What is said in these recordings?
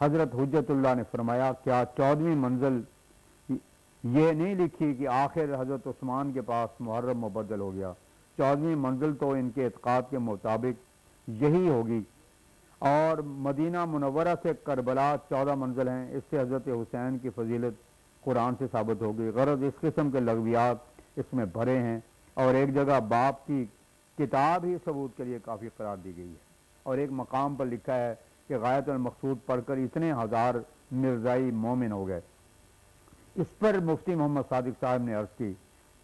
حضرت حجت اللہ نے فرمایا کیا 14ویں منزل یہ نہیں لکھی کہ آخر حضرت عثمان کے پاس محرم مبدل ہو گیا؟ 14ویں منزل تو ان کے اعتقاد کے مطابق یہی ہوگی، اور مدینہ منورہ سے کربلا 14 منزل ہیں۔ اس سے حضرت حسین کی فضیلت قرآن سے ثابت ہوگی۔ غرض اس قسم کے لغویات اس میں بھرے ہیں، اور ایک جگہ باپ کی کتاب ہی ثبوت کے لیے کافی قرار دی گئی ہے، اور ایک مقام پر لکھا ہے کہ غایت المقصود پڑھ کر اتنے ہزار مرزائی مومن ہو گئے۔ اس پر مفتی محمد صادق صاحب نے عرض کی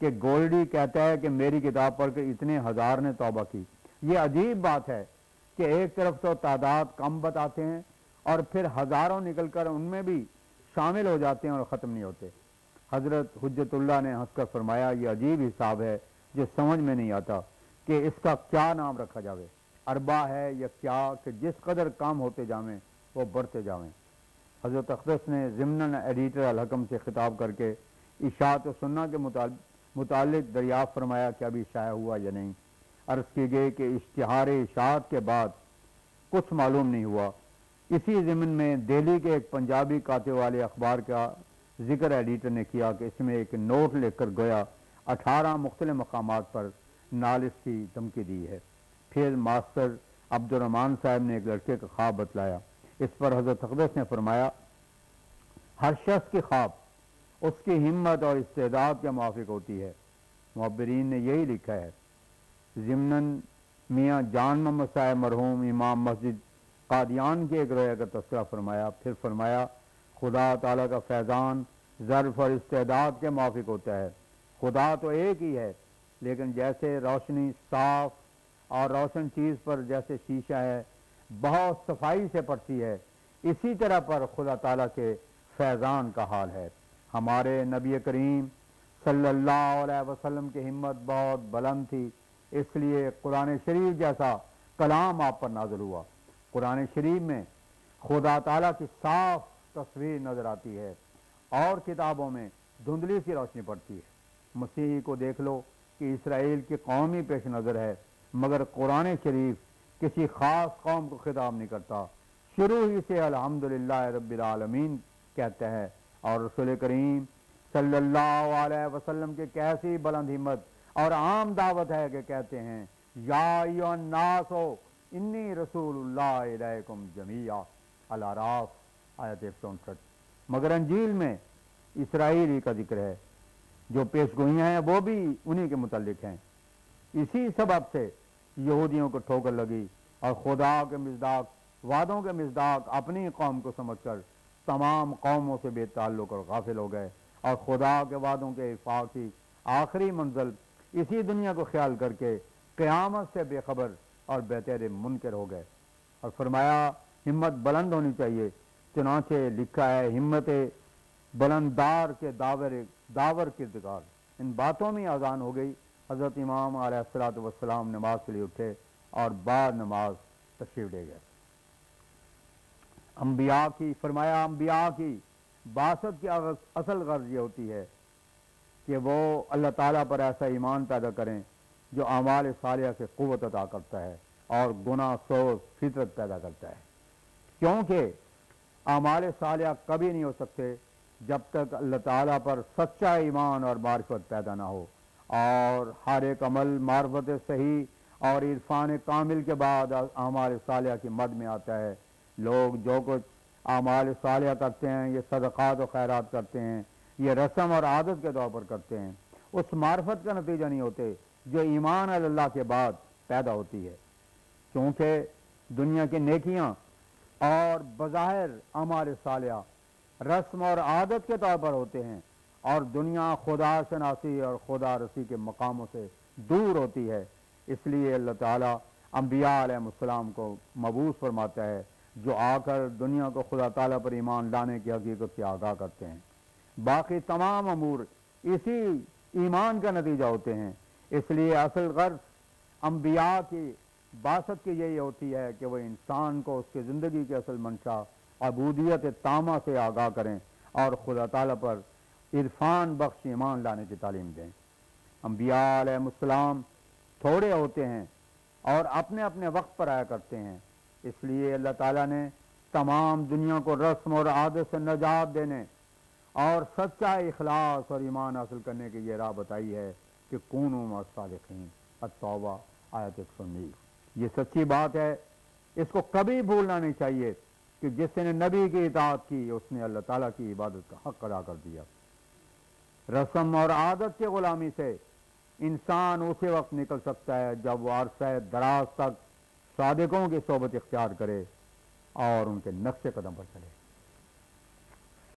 کہ گولڈی کہتا ہے کہ میری کتاب پڑھ کر اتنے ہزار نے توبہ کی۔ یہ عجیب بات ہے کہ ایک طرف تو تعداد کم بتاتے ہیں اور پھر ہزاروں نکل کر ان میں بھی شامل ہو جاتے ہیں اور ختم نہیں ہوتے۔ حضرت حجت اللہ نے ہنس کر فرمایا یہ عجیب حساب ہے جو سمجھ میں نہیں آتا کہ اس کا کیا نام رکھا جاوے، اربع ہے یا کیا کہ جس قدر کام ہوتے جاویں وہ بڑھتے جاویں۔ حضرت اقدس نے ضمناً ایڈیٹر الحکم سے خطاب کر کے اشاعت و سنہ کے متعلق دریافت فرمایا کہ ابھی شائع ہوا یا نہیں۔ عرض کی گئی کہ اشتہار اشاعت کے بعد کچھ معلوم نہیں ہوا۔ اسی ضمن میں دہلی کے ایک پنجابی کاتب والے اخبار کا ذکر ایڈیٹر نے کیا کہ اس میں ایک نوٹ لکھ کر گویا 18 مختلف مقامات پر نالش کی دھمکی دی ہے۔ پھر ماسٹر عبد الرحمان صاحب نے ایک لڑکے کا خواب بتلایا۔ اس پر حضرت اقدس نے فرمایا ہر شخص کی خواب اس کی ہمت اور استعداد کے موافق ہوتی ہے۔ معبرین نے یہی لکھا ہے۔ ضمناً میاں جان محمد صاحب مرحوم امام مسجد قادیان کے ایک رویا کا تذکرہ فرمایا۔ پھر فرمایا خدا تعالیٰ کا فیضان ظرف اور استعداد کے موافق ہوتا ہے۔ خدا تو ایک ہی ہے، لیکن جیسے روشنی صاف اور روشن چیز پر جیسے شیشہ ہے بہت صفائی سے پڑتی ہے، اسی طرح پر خدا تعالیٰ کے فیضان کا حال ہے۔ ہمارے نبی کریم صلی اللہ علیہ وسلم کی ہمت بہت بلند تھی، اس لیے قرآن شریف جیسا کلام آپ پر نازل ہوا۔ قرآن شریف میں خدا تعالیٰ کی صاف تصویر نظر آتی ہے اور کتابوں میں دھندلی سی روشنی پڑتی ہے۔ مسیحی کو دیکھ لو کہ اسرائیل کی قومی پیش نظر ہے، مگر قرآن شریف کسی خاص قوم کو خطاب نہیں کرتا، شروع ہی سے الحمدللہ رب العالمین کہتا ہے، اور رسول کریم صلی اللہ علیہ وسلم کی کیسی بلند ہمت اور عام دعوت ہے کہ کہتے ہیں یا ایھا الناس انی رسول اللہ الیکم جمیعا، الاعراف آیت 159۔ مگر انجیل میں اسرائیلی کا ذکر ہے، جو پیش گوئیاں ہیں وہ بھی انہی کے متعلق ہیں۔ اسی سبب سے یہودیوں کو ٹھوکر لگی اور خدا کے مصداق وعدوں کے مصداق اپنی قوم کو سمجھ کر تمام قوموں سے بے تعلق اور غافل ہو گئے، اور خدا کے وعدوں کے افاق کی آخری منزل اسی دنیا کو خیال کر کے قیامت سے بے خبر اور بہتر منکر ہو گئے۔ اور فرمایا ہمت بلند ہونی چاہیے، چنانچہ لکھا ہے ہمت بلنددار کے داور کردگار۔ ان باتوں میں اذان ہو گئی۔ حضرت امام علیہ الصلوۃ والسلام نماز کے لیے اٹھے اور بعد نماز تشریف لے گئے۔ انبیاء کی فرمایا انبیاء کی بعثت کی اصل غرض یہ ہوتی ہے کہ وہ اللہ تعالیٰ پر ایسا ایمان پیدا کریں جو اعمال صالحہ سے قوت عطا کرتا ہے اور گناہ سوز فطرت پیدا کرتا ہے، کیونکہ اعمال صالحہ کبھی نہیں ہو سکتے جب تک اللہ تعالیٰ پر سچا ایمان اور معرفت پیدا نہ ہو، اور ہر ایک عمل معرفت صحیح اور عرفان کامل کے بعد اعمال صالحہ کی مد میں آتا ہے۔ لوگ جو کچھ اعمال صالحہ کرتے ہیں، یہ صدقات و خیرات کرتے ہیں، یہ رسم اور عادت کے طور پر کرتے ہیں، اس معرفت کا نتیجہ نہیں ہوتے جو ایمان اللہ کے بعد پیدا ہوتی ہے، کیونکہ دنیا کی نیکیاں اور بظاہر اعمال صالحہ رسم اور عادت کے طور پر ہوتے ہیں، اور دنیا خدا شناسی اور خدا رسی کے مقاموں سے دور ہوتی ہے۔ اس لیے اللہ تعالیٰ انبیاء علیہ السلام کو مبعوث فرماتا ہے جو آ کر دنیا کو خدا تعالیٰ پر ایمان لانے کی حقیقت سے آگاہ کرتے ہیں۔ باقی تمام امور اسی ایمان کا نتیجہ ہوتے ہیں۔ اس لیے اصل غرض انبیاء کی بعثت کی یہی ہوتی ہے کہ وہ انسان کو اس کی زندگی کی اصل منشا عبودیت تامہ سے آگاہ کریں اور خدا تعالیٰ پر عرفان بخش ایمان لانے کی تعلیم دیں۔ انبیاء علیہ السلام تھوڑے ہوتے ہیں اور اپنے اپنے وقت پر آیا کرتے ہیں، اس لیے اللہ تعالیٰ نے تمام دنیا کو رسم اور عادت سے نجات دینے اور سچا اخلاص اور ایمان حاصل کرنے کی یہ راہ بتائی ہے کہ کونوا مع الصادقین، التوبہ آیت 119۔ یہ سچی بات ہے، اس کو کبھی بھولنا نہیں چاہیے کہ جس نے نبی کی اطاعت کی اس نے اللہ تعالیٰ کی عبادت کا حق ادا کر دیا۔ رسم اور عادت کی غلامی سے انسان اسی وقت نکل سکتا ہے جب وہ عرصہ دراز تک صادقوں کی صحبت اختیار کرے اور ان کے نقش قدم پر چلے۔